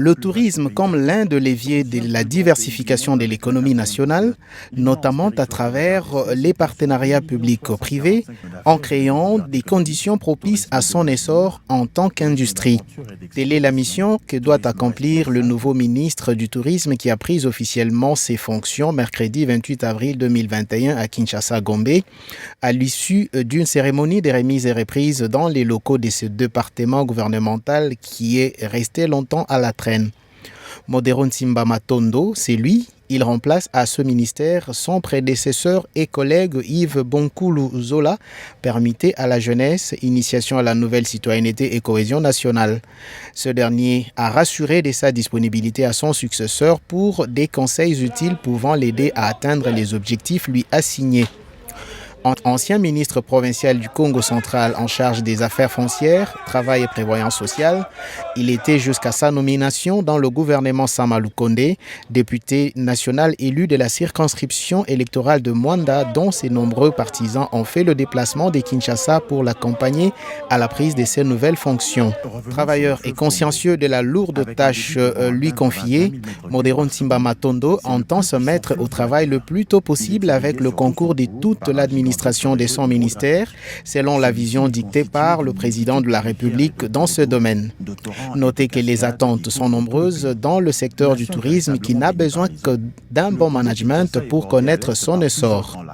le tourisme comme l'un des leviers de la diversification de l'économie nationale, notamment à travers les partenariats publics-privés, en créant des conditions propices à son essor en tant qu'industrie. Telle est la mission que doit accomplir le nouveau ministre du Tourisme qui a pris officiellement ses fonctions mercredi 28 avril 2021 à Kinshasa, Gombe, à l'issue d'une cérémonie de remise et reprise dans les locaux de ce département gouvernemental qui est resté longtemps à la traîne. Modero Nsimba Matondo, c'est lui. Il remplace à ce ministère son prédécesseur et collègue Yves Bonkulu Zola, permitté à la jeunesse, initiation à la nouvelle citoyenneté et cohésion nationale. Ce dernier a rassuré de sa disponibilité à son successeur pour des conseils utiles pouvant l'aider à atteindre les objectifs lui assignés. Ancien ministre provincial du Congo central en charge des affaires foncières, travail et prévoyance sociale, il était jusqu'à sa nomination dans le gouvernement Samalou Kondé, député national élu de la circonscription électorale de Mwanda, dont ses nombreux partisans ont fait le déplacement de Kinshasa pour l'accompagner à la prise de ses nouvelles fonctions. Travailleur et consciencieux de la lourde tâche lui confiée, Modero Nsimba Matondo entend se mettre au travail le plus tôt possible avec le concours de toute l'administration de son ministère, selon la vision dictée par le président de la République dans ce domaine. Notez que les attentes sont nombreuses dans le secteur du tourisme qui n'a besoin que d'un bon management pour connaître son essor.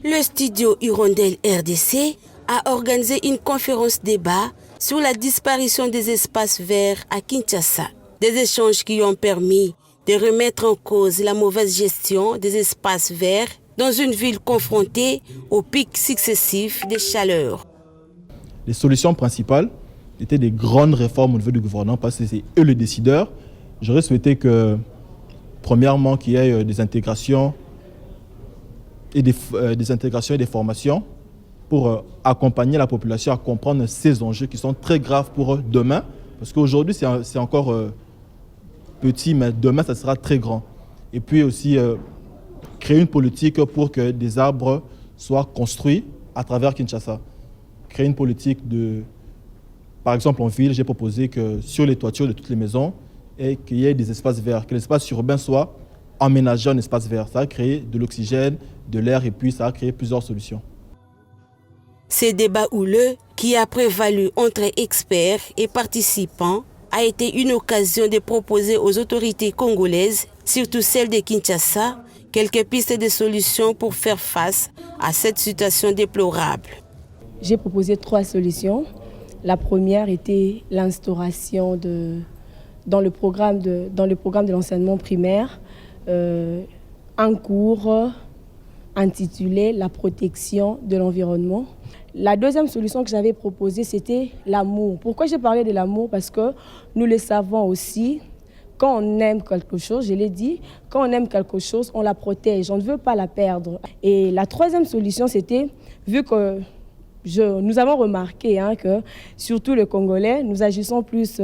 Le studio Hirondelle RDC a organisé une conférence débat sur la disparition des espaces verts à Kinshasa. Des échanges qui ont permis de remettre en cause la mauvaise gestion des espaces verts dans une ville confrontée aux pics successifs de chaleur. Les solutions principales étaient des grandes réformes au niveau du gouvernement parce que c'est eux les décideurs. J'aurais souhaité que, premièrement, qu'il y ait des intégrations et des formations pour accompagner la population à comprendre ces enjeux qui sont très graves pour eux demain. Parce qu'aujourd'hui, c'est encore petit, mais demain, ça sera très grand. Et puis aussi, créer une politique pour que des arbres soient construits à travers Kinshasa. Créer une politique par exemple en ville, j'ai proposé que sur les toitures de toutes les maisons, qu'il y ait des espaces verts, que l'espace urbain soit aménagé en espace vert. Ça va créer de l'oxygène, de l'air et puis ça va créer plusieurs solutions. Ce débat houleux qui a prévalu entre experts et participants a été une occasion de proposer aux autorités congolaises, surtout celles de Kinshasa, quelques pistes de solutions pour faire face à cette situation déplorable. J'ai proposé 3 solutions. La première était l'instauration dans le programme de l'enseignement primaire, un cours intitulé « La protection de l'environnement ». La deuxième solution que j'avais proposée, c'était l'amour. Pourquoi j'ai parlé de l'amour? Parce que nous le savons aussi, quand on aime quelque chose, je l'ai dit, quand on aime quelque chose, on la protège, on ne veut pas la perdre. Et la troisième solution, c'était, vu que nous avons remarqué que, surtout les Congolais, nous agissons plus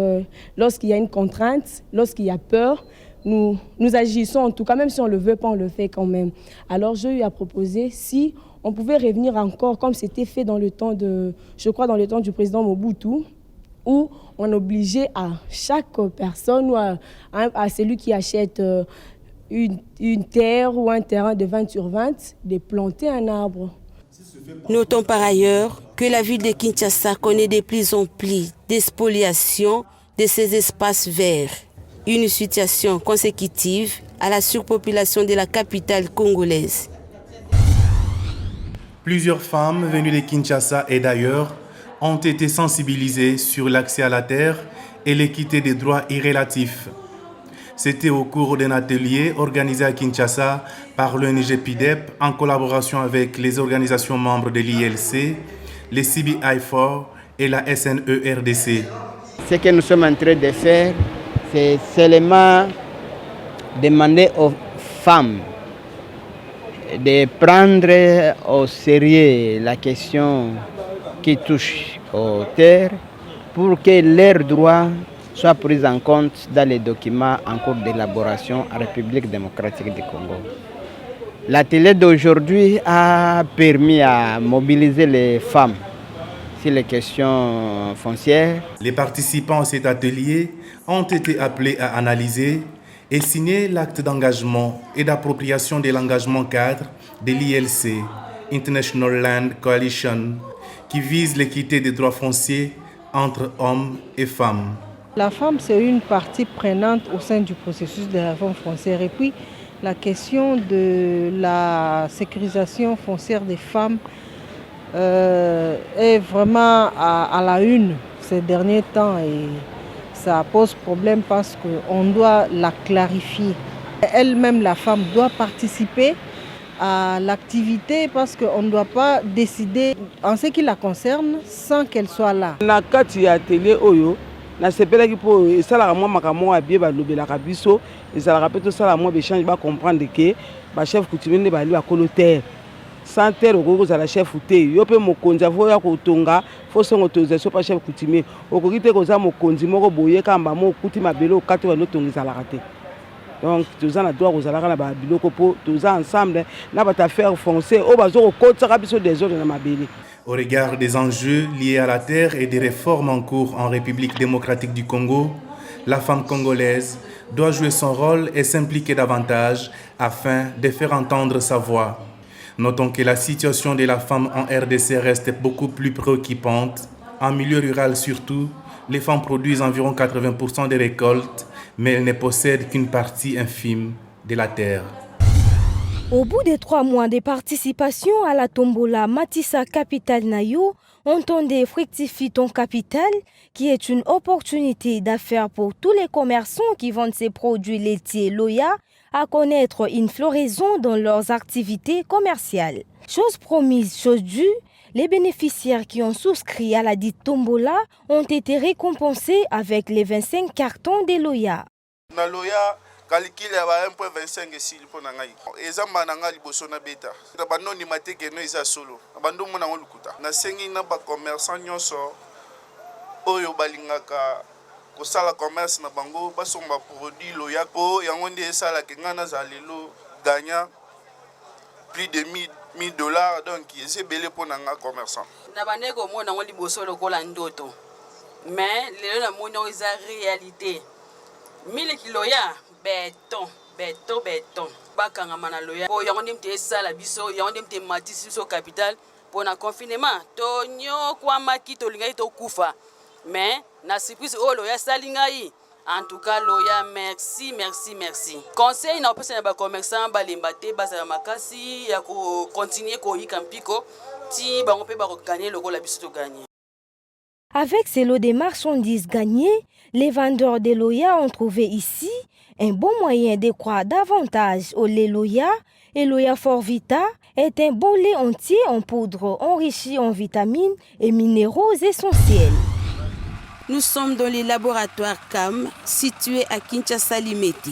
lorsqu'il y a une contrainte, lorsqu'il y a peur, nous agissons en tout cas, même si on ne le veut pas, on le fait quand même. Alors j'ai eu à proposer si on pouvait revenir encore comme c'était fait dans le temps du président Mobutu, où on obligeait à chaque personne ou à celui qui achète une terre ou un terrain de 20 sur 20 de planter un arbre. Notons par ailleurs que la ville de Kinshasa connaît de plus en plus d'expoliation de ses espaces verts. Une situation consécutive à la surpopulation de la capitale congolaise. Plusieurs femmes venues de Kinshasa et d'ailleurs ont été sensibilisées sur l'accès à la terre et l'équité des droits irrélatifs. C'était au cours d'un atelier organisé à Kinshasa par l'ONG PIDEP en collaboration avec les organisations membres de l'ILC, les CBI4 et la SNERDC. Ce que nous sommes en train de faire, c'est seulement demander aux femmes de prendre au sérieux la question qui touche aux terres pour que leurs droits soient pris en compte dans les documents en cours d'élaboration en République démocratique du Congo. L'atelier d'aujourd'hui a permis à mobiliser les femmes sur les questions foncières. Les participants à cet atelier ont été appelés à analyser et signer l'acte d'engagement et d'appropriation de l'engagement cadre de l'ILC, International Land Coalition, qui vise l'équité des droits fonciers entre hommes et femmes. La femme, c'est une partie prenante au sein du processus de la réforme foncière. Et puis, la question de la sécurisation foncière des femmes est vraiment à la une ces derniers temps et ça pose problème parce qu'on doit la clarifier. Elle-même, la femme, doit participer à l'activité parce qu'on ne doit pas décider en ce qui la concerne sans qu'elle soit là. Na kati ya télé oyo na sepelaki po esalaka mwa makambo abie balobelaka biso ezalaka pe tosala mwa béchange ba comprendre que ba chef coutumier nde bali bakolo terre sans terre okoki kozala chef te yo mpe mokonzi avoya kotonga fo songo autorisation pa chef coutumier okoki te koza mokonzi moko boye kamba mo okuti mabele okati bano tonga ezalaka te. Donc tous en droit aux alaka na ba biloko po tous ensemble na ba affaire foncière o bazo kokotsa biso des ordres na mabele. Au regard des enjeux liés à la terre et des réformes en cours en République démocratique du Congo, la femme congolaise doit jouer son rôle et s'impliquer davantage afin de faire entendre sa voix. Notons que la situation de la femme en RDC reste beaucoup plus préoccupante. En milieu rural surtout, les femmes produisent environ 80% des récoltes, mais elles ne possèdent qu'une partie infime de la terre. Au bout des 3 mois de participation à la tombola Matissa Capital Nayo, entendez Fructifie ton capital, qui est une opportunité d'affaires pour tous les commerçants qui vendent ces produits laitiers Loya à connaître une floraison dans leurs activités commerciales. Chose promise, chose due, les bénéficiaires qui ont souscrit à la dite tombola ont été récompensés avec les 25 cartons de Loya. Na Loya calcule à 1.25 esili pona ngai ezamba na ngai liboso na beta na banoni mateke no eza solo bando mona ngolukuta na sengi na ba commerçant nyonso oyo balingaka kosala commerce na bango basomba produit Loya po yango nde esala ke ngana za lelo gagnant plus de $1000 donc c'est belé pour nanga commerçant. Na baneko mona ngoli liboso lokola ndoto mais lelo na mona eza réalité 1000 kiloya béton bakanga mana Loya po yango ndemte sala biso yango ndemte matisi biso capital pour na confinement to nyokwa makito lingai to kufa mais na surprise o Loya salingai. En tout cas, Loya, merci. Conseil na opesa na ba commerçant balembate bazala makasi ya ko continuer ko yikampiko ti bango pe ba ko gagner logo la biso to gagner. Avec ces lots de marchandises gagnés, les vendeurs de Loya ont trouvé ici un bon moyen de croire davantage au lait Loya. Et Loya Fort Vita est un bon lait entier en poudre enrichi en vitamines et minéraux essentiels. Nous sommes dans les laboratoires CAM situés à Kinshasa Limete.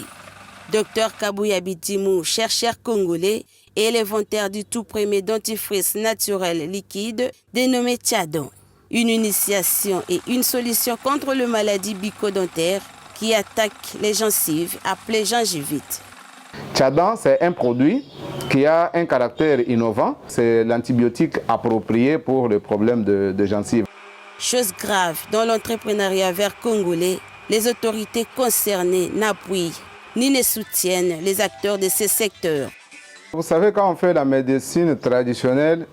Dr Kabouya Bitimou, chercheur congolais et l'inventeur du tout premier dentifrice naturel liquide dénommé Tchadon. Une initiation et une solution contre le maladie bucco-dentaire qui attaque les gencives appelée gingivite. Tchadon, c'est un produit qui a un caractère innovant. C'est l'antibiotique approprié pour le problème de gencives. Chose grave, dans l'entrepreneuriat vert congolais, les autorités concernées n'appuient ni ne soutiennent les acteurs de ces secteurs. Vous savez, quand on fait la médecine traditionnelle,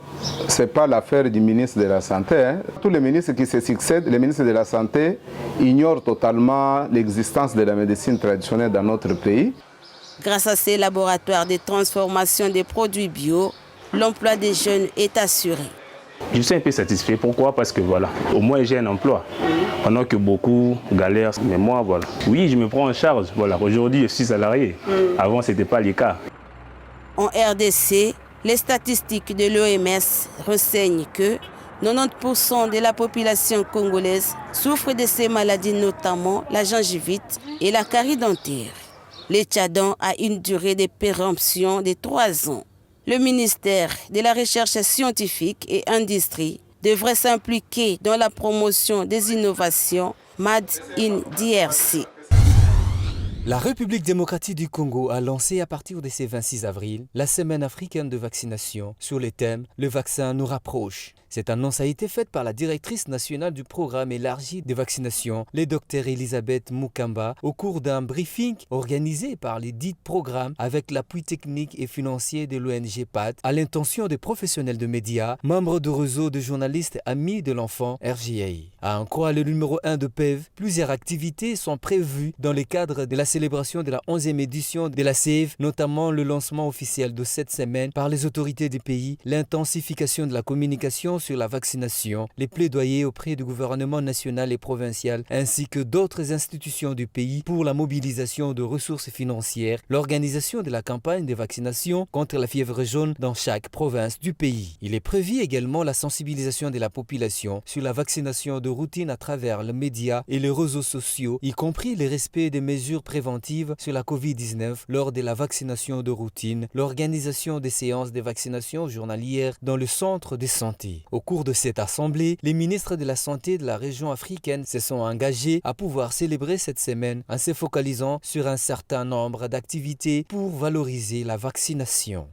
ce n'est pas l'affaire du ministre de la Santé. Tous les ministres qui se succèdent, les ministres de la Santé, ignorent totalement l'existence de la médecine traditionnelle dans notre pays. Grâce à ces laboratoires de transformation des produits bio, l'emploi des jeunes est assuré. Je suis un peu satisfait. Pourquoi? Parce que voilà, au moins j'ai un emploi. Pendant que beaucoup galèrent, mais moi voilà. Oui, je me prends en charge. Voilà, aujourd'hui je suis salarié. Avant ce n'était pas le cas. En RDC, les statistiques de l'OMS renseignent que 90% de la population congolaise souffre de ces maladies, notamment la gingivite et la carie dentaire. Le Tchadon a une durée de péremption de 3 ans. Le ministère de la Recherche scientifique et Industrie devrait s'impliquer dans la promotion des innovations Made in DRC. La République démocratique du Congo a lancé à partir de ce 26 avril la semaine africaine de vaccination sur le thème « Le vaccin nous rapproche ». Cette annonce a été faite par la directrice nationale du programme élargi de vaccination, le Dr Elisabeth Mukamba, au cours d'un briefing organisé par les dits programmes avec l'appui technique et financier de l'ONG PAD à l'intention des professionnels de médias, membres du réseau de journalistes amis de l'enfant RJA. À en croire le numéro 1 de PEV, plusieurs activités sont prévues dans le cadre de la célébration de la 11e édition de la CEV, notamment le lancement officiel de cette semaine par les autorités du pays, l'intensification de la communication sur la vaccination, les plaidoyers auprès du gouvernement national et provincial ainsi que d'autres institutions du pays pour la mobilisation de ressources financières, l'organisation de la campagne de vaccination contre la fièvre jaune dans chaque province du pays. Il est prévu également la sensibilisation de la population sur la vaccination de routine à travers les médias et les réseaux sociaux, y compris le respect des mesures préventives sur la COVID-19 lors de la vaccination de routine, l'organisation des séances de vaccination journalières dans le centre de santé. Au cours de cette assemblée, les ministres de la Santé de la région africaine se sont engagés à pouvoir célébrer cette semaine en se focalisant sur un certain nombre d'activités pour valoriser la vaccination.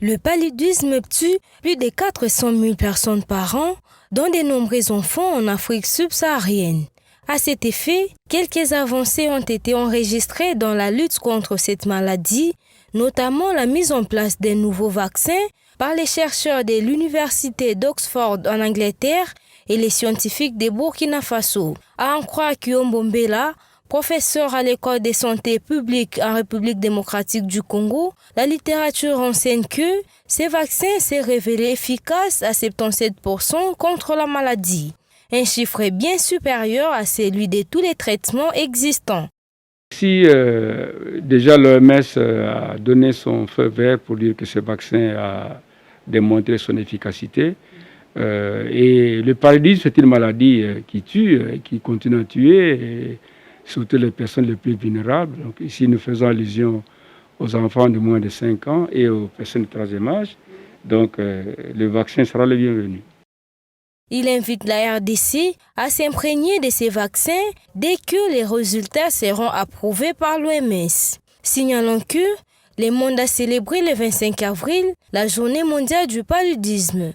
Le paludisme tue plus de 400 000 personnes par an, dont de nombreux enfants en Afrique subsaharienne. À cet effet, quelques avancées ont été enregistrées dans la lutte contre cette maladie, notamment la mise en place d'un nouveau vaccin par les chercheurs de l'université d'Oxford en Angleterre et les scientifiques de Burkina Faso. À en croire Kyombombela, professeur à l'école de santé publique en République démocratique du Congo, la littérature enseigne que ces vaccins s'est révélé efficace à 77% contre la maladie, un chiffre bien supérieur à celui de tous les traitements existants. Si déjà l'OMS a donné son feu vert pour dire que ce vaccin a démontré son efficacité, et le paludisme c'est une maladie qui tue, qui continue à tuer, et surtout les personnes les plus vulnérables. Donc ici nous faisons allusion aux enfants de moins de 5 ans et aux personnes de troisième âge. Donc le vaccin sera le bienvenu. Il invite la RDC à s'imprégner de ces vaccins dès que les résultats seront approuvés par l'OMS. Signalons que le monde a célébré le 25 avril la journée mondiale du paludisme.